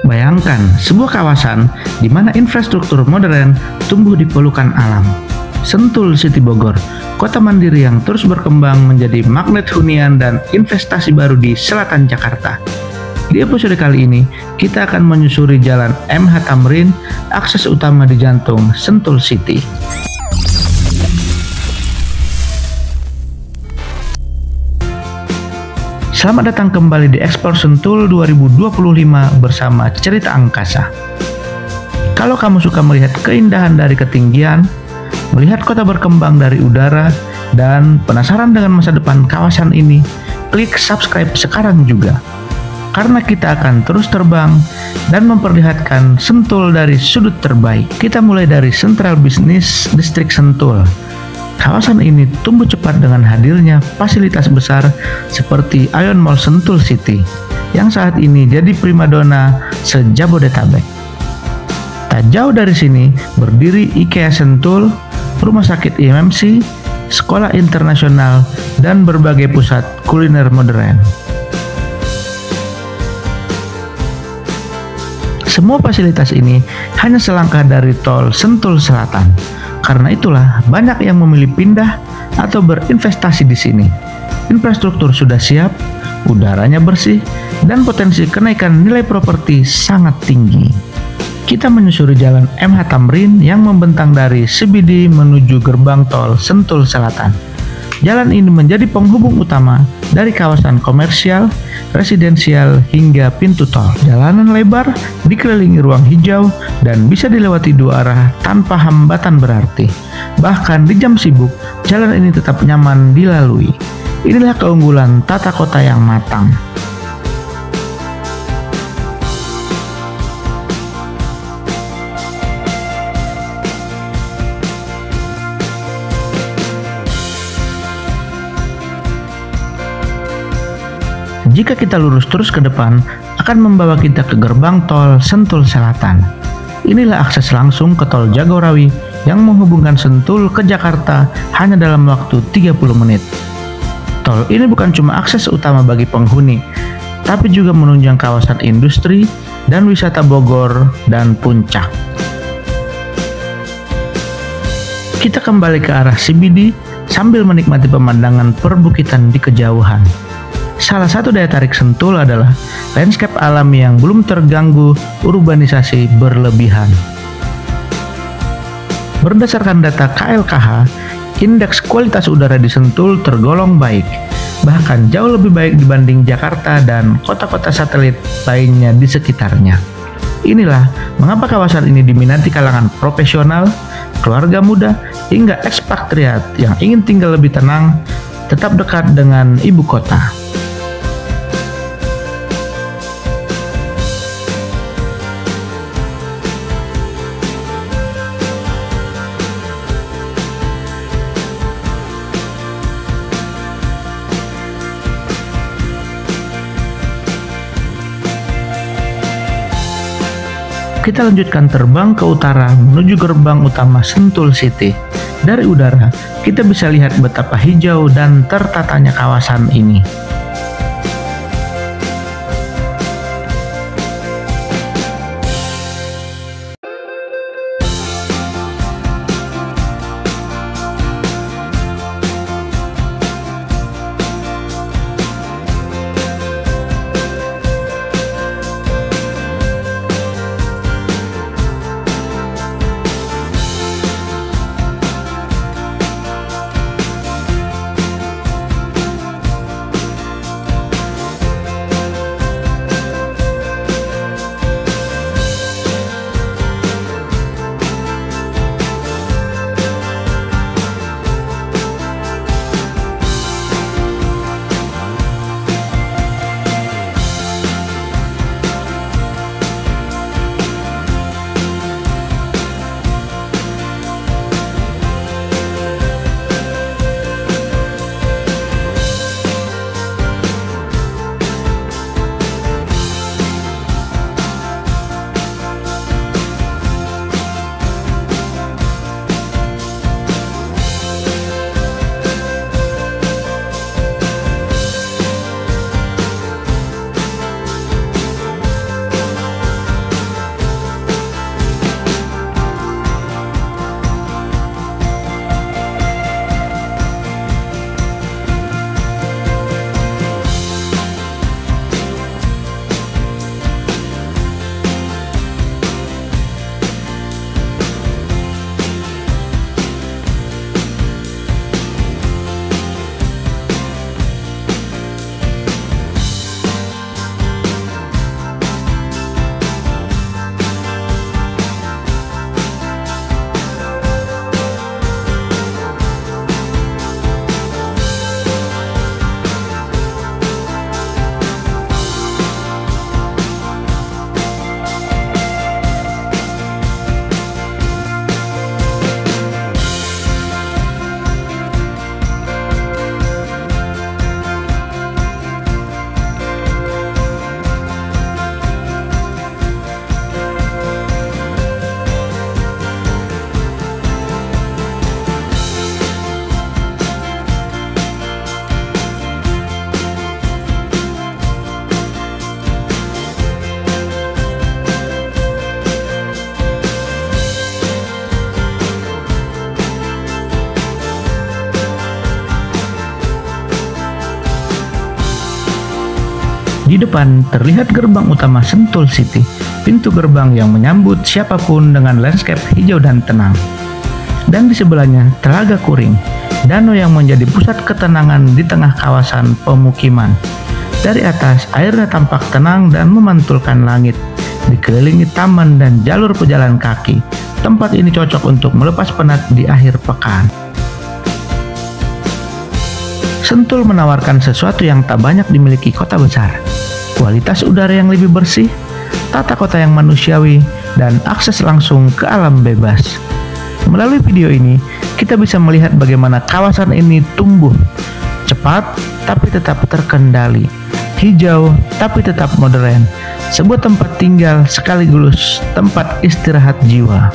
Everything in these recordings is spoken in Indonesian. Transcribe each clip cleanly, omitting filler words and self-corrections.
Bayangkan sebuah kawasan di mana infrastruktur modern tumbuh di pelukan alam. Sentul City Bogor, kota mandiri yang terus berkembang menjadi magnet hunian dan investasi baru di selatan Jakarta. Di episode kali ini, kita akan menyusuri jalan MH Tamrin, akses utama di jantung Sentul City. Selamat datang kembali di Explore Sentul 2025 bersama Cerita Angkasa. Kalau kamu suka melihat keindahan dari ketinggian, melihat kota berkembang dari udara, dan penasaran dengan masa depan kawasan ini, klik subscribe sekarang juga. Karena kita akan terus terbang dan memperlihatkan Sentul dari sudut terbaik. Kita mulai dari Central Business District Sentul. Kawasan ini tumbuh cepat dengan hadirnya fasilitas besar seperti Ion Mall Sentul City yang saat ini jadi primadona se-Jabodetabek. Tak jauh dari sini berdiri IKEA Sentul, rumah sakit IMMC, sekolah internasional, dan berbagai pusat kuliner modern. Semua fasilitas ini hanya selangkah dari tol Sentul Selatan. Karena itulah banyak yang memilih pindah atau berinvestasi di sini. Infrastruktur sudah siap, udaranya bersih, dan potensi kenaikan nilai properti sangat tinggi. Kita menyusuri jalan MH Tamrin yang membentang dari CBD menuju gerbang tol Sentul Selatan. Jalan ini menjadi penghubung utama dari kawasan komersial, residensial, hingga pintu tol. Jalanan lebar, dikelilingi ruang hijau, dan bisa dilewati dua arah tanpa hambatan berarti. Bahkan di jam sibuk, jalan ini tetap nyaman dilalui. Inilah keunggulan tata kota yang matang. Jika kita lurus terus ke depan, akan membawa kita ke gerbang tol Sentul Selatan. Inilah akses langsung ke tol Jagorawi yang menghubungkan Sentul ke Jakarta hanya dalam waktu 30 menit. Tol ini bukan cuma akses utama bagi penghuni, tapi juga menunjang kawasan industri dan wisata Bogor dan Puncak. Kita kembali ke arah CBD sambil menikmati pemandangan perbukitan di kejauhan. Salah satu daya tarik Sentul adalah landscape alam yang belum terganggu urbanisasi berlebihan. Berdasarkan data KLKH, indeks kualitas udara di Sentul tergolong baik, bahkan jauh lebih baik dibanding Jakarta dan kota-kota satelit lainnya di sekitarnya. Inilah mengapa kawasan ini diminati kalangan profesional, keluarga muda, hingga ekspatriat yang ingin tinggal lebih tenang, tetap dekat dengan ibu kota. Kita lanjutkan terbang ke utara menuju gerbang utama Sentul City. Dari udara, kita bisa lihat betapa hijau dan tertatanya kawasan ini. Di depan terlihat gerbang utama Sentul City, pintu gerbang yang menyambut siapapun dengan landscape hijau dan tenang. Dan di sebelahnya Telaga Kuring, danau yang menjadi pusat ketenangan di tengah kawasan pemukiman. Dari atas, airnya tampak tenang dan memantulkan langit, dikelilingi taman dan jalur pejalan kaki. Tempat ini cocok untuk melepas penat di akhir pekan. Sentul menawarkan sesuatu yang tak banyak dimiliki kota besar. Kualitas udara yang lebih bersih, tata kota yang manusiawi, dan akses langsung ke alam bebas. Melalui video ini, kita bisa melihat bagaimana kawasan ini tumbuh cepat tapi tetap terkendali, hijau tapi tetap modern, sebuah tempat tinggal sekaligus tempat istirahat jiwa.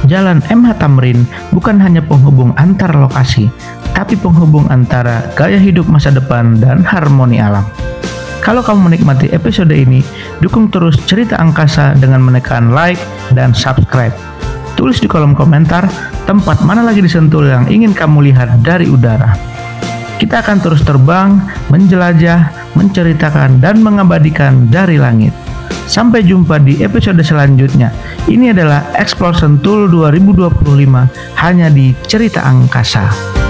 Jalan MH Tamrin bukan hanya penghubung antar lokasi, tapi penghubung antara gaya hidup masa depan dan harmoni alam. Kalau kamu menikmati episode ini, dukung terus Cerita Angkasa dengan menekan like dan subscribe. Tulis di kolom komentar tempat mana lagi di Sentul yang ingin kamu lihat dari udara. Kita akan terus terbang, menjelajah, menceritakan, dan mengabadikan dari langit. Sampai jumpa di episode selanjutnya. Ini adalah Explore Sentul 2025 hanya di Cerita Angkasa.